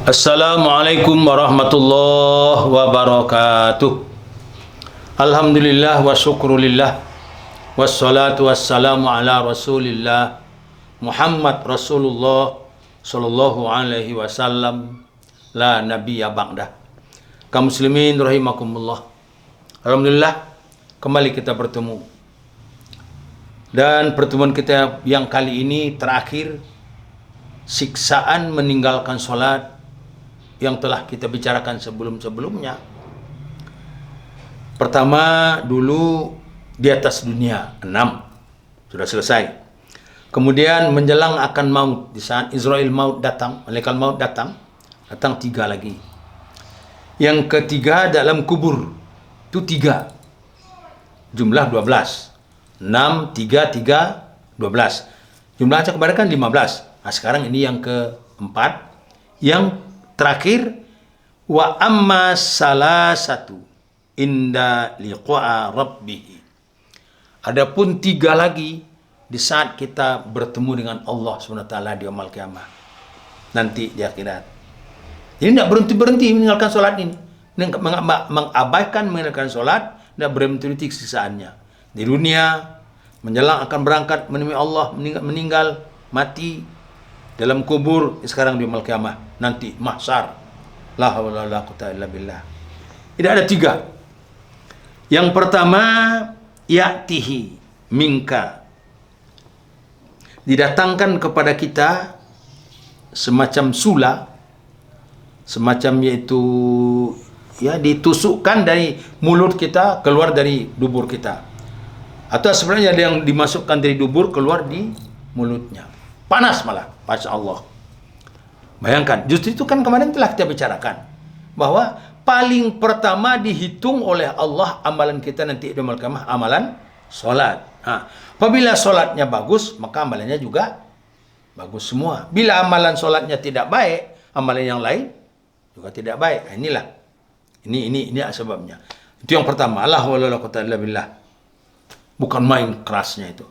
Assalamualaikum warahmatullahi wabarakatuh. Alhamdulillah wa syukrulillah. Wassalatu wassalamu ala rasulillah Muhammad Rasulullah sallallahu alaihi wasallam, la nabiyya ba'dah. Kaum muslimin rahimakumullah. Alhamdulillah kembali kita bertemu. Dan pertemuan kita yang kali ini terakhir, siksaan meninggalkan sholat, yang telah kita bicarakan sebelum-sebelumnya. Pertama dulu di atas dunia 6 sudah selesai. Kemudian menjelang akan maut, di saat Israel maut datang, malaikat maut datang 3 lagi. Yang ketiga dalam kubur, itu 3, jumlah 12. 6, 3, 3, 12. Jumlahnya kebanyakan 15. Nah, sekarang ini yang keempat, yang terakhir, wa amma salasatu inda liqa'a rabbih. Adapun 3 lagi di saat kita bertemu dengan Allah SWT di yaumul qiyamah, nanti di akhirat. Jadi tidak berhenti-berhenti meninggalkan sholat ini, mengabaikan meninggalkan sholat, tidak berhenti siksaannya. Di dunia, menjelang akan berangkat menemui Allah, meninggal, mati, dalam kubur, sekarang di yaumul qiyamah, nanti mahsyar. La haula wala quwwata illa billah. Tidak ada 3. Yang pertama, ya'tihi minka. Didatangkan kepada kita semacam sula, semacam yaitu ya ditusukkan dari mulut kita keluar dari dubur kita. Atau sebenarnya ada yang dimasukkan dari dubur keluar di mulutnya. Panas malah, Masya Allah. Bayangkan, justru itu kan kemarin telah kita bicarakan, bahwa paling pertama dihitung oleh Allah amalan kita nanti di yaumul qiyamah, amalan sholat. Apabila sholatnya bagus, maka amalannya juga bagus semua. Bila amalan sholatnya tidak baik, amalan yang lain juga tidak baik. Nah, inilah, ini sebabnya. Itu yang pertama, la haula wala quwwata illa billah. Bukan main kerasnya itu.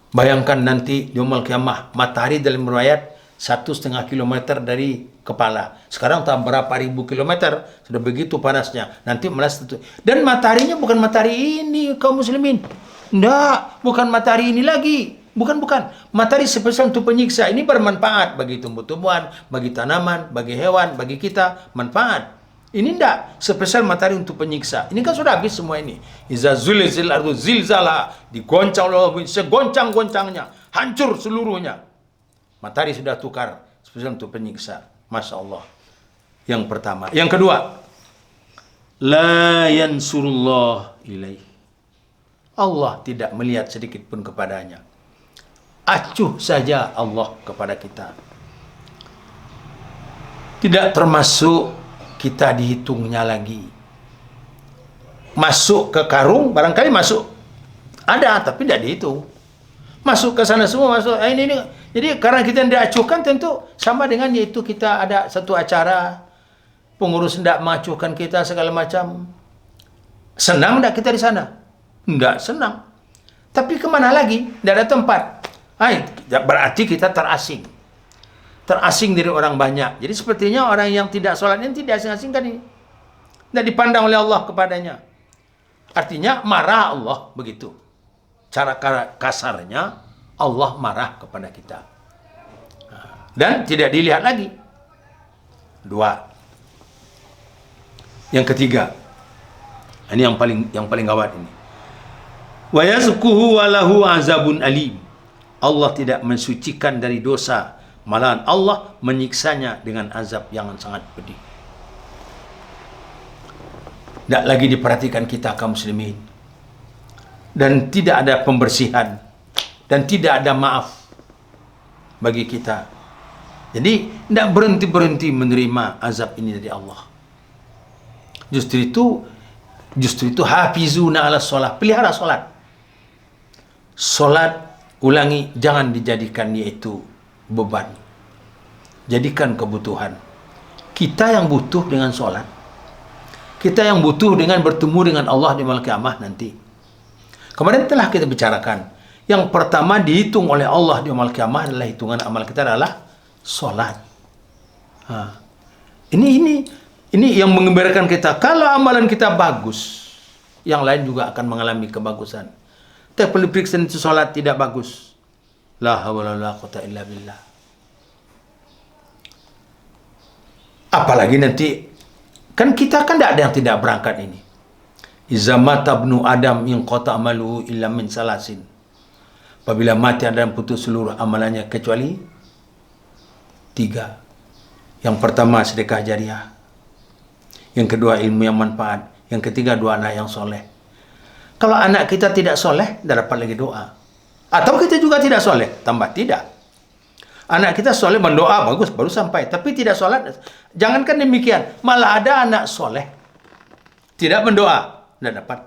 Bayangkan nanti di yaumul qiyamah, matahari dalam riwayat 1,5 kilometer dari kepala. Sekarang tak berapa ribu kilometer, sudah begitu panasnya. Nanti malas itu. Dan mataharinya bukan matahari ini, kaum muslimin. Enggak, bukan matahari ini lagi. Bukan. Matahari spesial untuk penyiksa. Ini bermanfaat bagi tumbuh-tumbuhan, bagi tanaman, bagi hewan, bagi kita, manfaat. Ini enggak spesial matahari untuk penyiksa. Ini kan sudah habis semua ini. Iza zulzil ardu zilzala, digoncang oleh Allah segoncang-goncangnya, hancur seluruhnya. Matahari sudah tukar spesial untuk penyiksa. Masya Allah. Yang pertama. Yang kedua, la yansurullah ilaih. Allah tidak melihat sedikit pun kepadanya. Acuh saja Allah kepada kita. Tidak termasuk kita dihitungnya lagi. Masuk ke karung, barangkali masuk. Ada, tapi tidak dihitung. Masuk ke sana semua, masuk. Ini. Jadi karena kita tidak acuhkan, tentu sama dengan yaitu kita ada satu acara, pengurus tidak mengacuhkan kita segala macam. Senang tidak kita di sana? Tidak senang. Tapi kemana lagi? Tidak ada tempat. Berarti kita terasing. Terasing dari orang banyak. Jadi sepertinya orang yang tidak sholat ini tidak asing-asingkan ini. Tidak dipandang oleh Allah kepadanya. Artinya marah Allah, begitu. Cara kasarnya, Allah marah kepada kita. Dan tidak dilihat lagi. 2. Yang ketiga. Ini yang paling gawat ini. Wa yazkuhu wa lahu azabun alim. Allah tidak mensucikan dari dosa, malahan Allah menyiksanya dengan azab yang sangat pedih. Tidak lagi diperhatikan kita kaum muslimin. Dan tidak ada pembersihan. Dan tidak ada maaf bagi kita. Jadi tidak berhenti-berhenti menerima azab ini dari Allah. Justru itu hafizuna ala sholat. Pelihara sholat. Sholat, ulangi, jangan dijadikan yaitu beban. Jadikan kebutuhan. Kita yang butuh dengan sholat. Kita yang butuh dengan bertemu dengan Allah di yaumul qiyamah nanti. Kemarin telah kita bicarakan. Yang pertama dihitung oleh Allah di yaumul qiyamah adalah hitungan amal kita adalah sholat. Ha. Ini yang mengembirakan kita. Kalau amalan kita bagus, yang lain juga akan mengalami kebagusan. Tapi periksa itu solat tidak bagus. La haula wala quwata illa billah. Apalagi nanti kan kita kan tidak ada yang tidak berangkat ini. Iza mata ibnu Adam inqata amaluhu illa min salasin. Apabila mati Adam putus seluruh amalannya kecuali 3. Yang pertama sedekah jariah. Yang kedua ilmu yang manfaat. Yang ketiga 2 anak yang soleh. Kalau anak kita tidak soleh, tidak dapat lagi doa. Atau kita juga tidak soleh, tambah tidak. Anak kita soleh mendoa bagus baru sampai, tapi tidak solat. Jangankan demikian, malah ada anak soleh tidak mendoa, tidak dapat.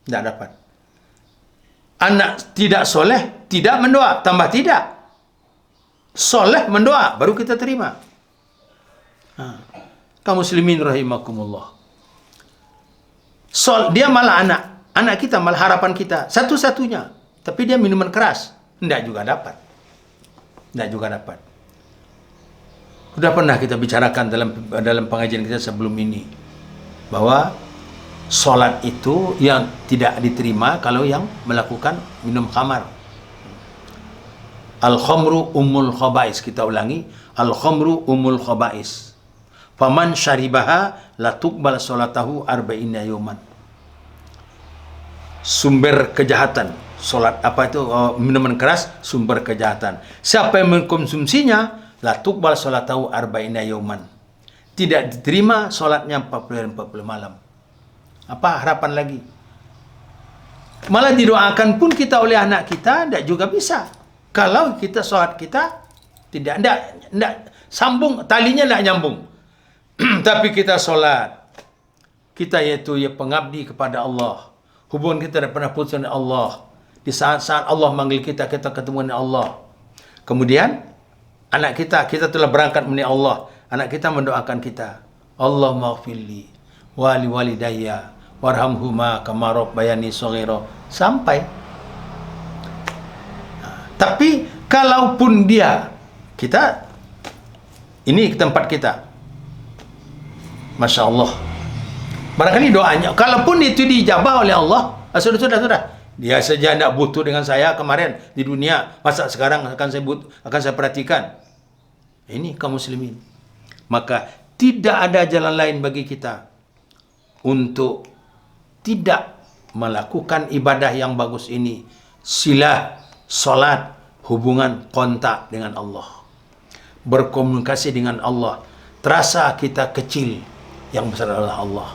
Tidak dapat. Anak tidak soleh tidak mendoa, tambah tidak. Soleh mendoa baru kita terima. Kaum muslimin rahimakumullah. Dia malah anak kita malah harapan kita satu-satunya, tapi dia minuman keras, tidak juga dapat. Tidak juga dapat. Sudah pernah kita bicarakan dalam pengajian kita sebelum ini bahwa solat itu yang tidak diterima kalau yang melakukan minum khamar. Al-khamru ummul khaba'is. Kita ulangi, al-khamru ummul khaba'is. Faman syaribaha la tuqbal salatahu arba'ina yawman. Sumber kejahatan. Solat apa itu? Minuman keras, sumber kejahatan. Siapa yang mengkonsumsinya, la tuqbal salatahu arba'ina yawman. Tidak diterima solatnya 40 hari 40 malam. Apa harapan lagi? Malah didoakan pun kita oleh anak kita tidak juga bisa. Kalau kita solat kita tidak sambung, talinya tidak nyambung. Tapi kita solat, kita yaitu ya pengabdi kepada Allah. Hubungan kita tidak pernah putus dengan Allah. Di saat-saat Allah manggil kita, kita ketemu dengan Allah. Kemudian anak kita telah berangkat menemui Allah. Anak kita mendoakan kita, Allahumma ighfirli wali walidayya warhamhuma kama rabbayani shaghira, sampai. Tapi kalaupun kita ini tempat kita, Masya Allah, barangkali doanya, kalaupun itu dijabah oleh Allah, sudah. Dia saja tidak butuh dengan saya kemarin di dunia, masa sekarang akan saya perhatikan. Ini kaum muslimin. Maka tidak ada jalan lain bagi kita untuk tidak melakukan ibadah yang bagus ini. Silah, solat, hubungan kontak dengan Allah, berkomunikasi dengan Allah. Terasa kita kecil, yang besar adalah Allah.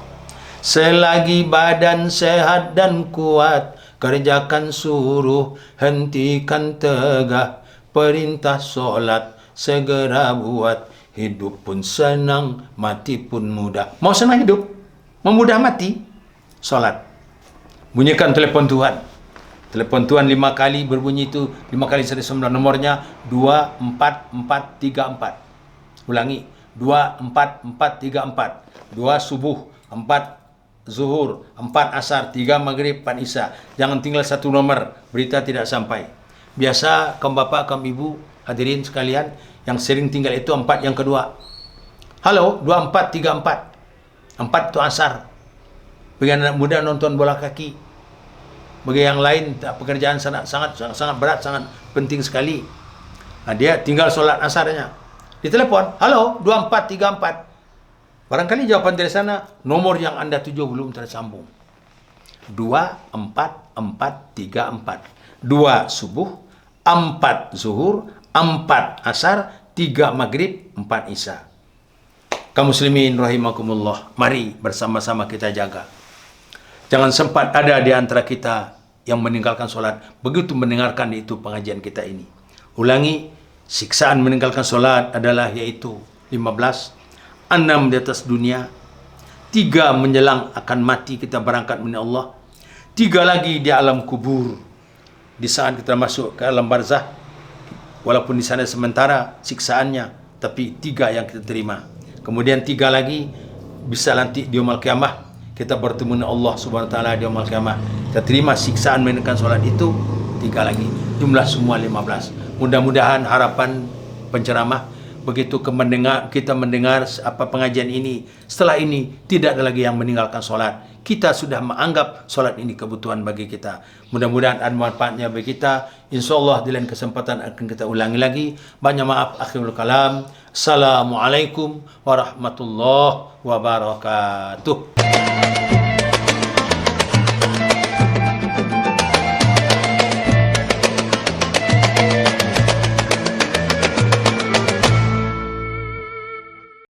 Selagi badan sehat dan kuat, kerjakan suruh, hentikan tegah, perintah solat segera buat. Hidup pun senang, mati pun mudah. Mau senang hidup, mau mudah mati, solat. Bunyikan telepon Tuhan. Telepon Tuhan 5 kali berbunyi itu, 5 kali 109, nomornya 24434. Ulangi, 24434. 2 subuh, 4 zuhur, 4 asar, 3 maghrib, 4 isya. Jangan tinggal satu nomor, berita tidak sampai. Biasa kaum bapak, kaum ibu, hadirin sekalian, yang sering tinggal itu 4 yang kedua. Halo, 2434. 4 itu asar. Bagi anak muda nonton bola kaki. Bagi yang lain pekerjaan sangat berat, sangat penting sekali. Nah, dia tinggal solat asarnya. Ditelepon, halo, 2434. Barangkali jawaban dari sana, nomor yang Anda tuju belum tersambung. 24434. 2 subuh, 4 zuhur, 4 asar, 3 maghrib, 4 isya. Kaum muslimin rahimakumullah, mari bersama-sama kita jaga. Jangan sempat ada di antara kita yang meninggalkan solat begitu mendengarkan itu pengajian kita ini. Ulangi, siksaan meninggalkan solat adalah yaitu 15, 6 di atas dunia, 3 menjelang akan mati kita berangkat menuju Allah, 3 lagi di alam kubur, di saat kita masuk ke alam barzah, walaupun di sana sementara siksaannya, tapi 3 yang kita terima. Kemudian 3 lagi bisa nanti di yaumul qiyamah kita bertemu dengan Allah Subhanahu wa taala di yaumul qiyamah. Kita terima siksaan menunaikan solat itu 3 lagi. Jumlah semua 15. Mudah-mudahan harapan penceramah begitu kita mendengar apa pengajian ini, setelah ini tidak ada lagi yang meninggalkan solat. Kita sudah menganggap solat ini kebutuhan bagi kita. Mudah-mudahan ada manfaatnya bagi kita. InsyaAllah di lain kesempatan akan kita ulangi lagi. Banyak maaf, akhirul kalam. Assalamualaikum warahmatullahi wabarakatuh.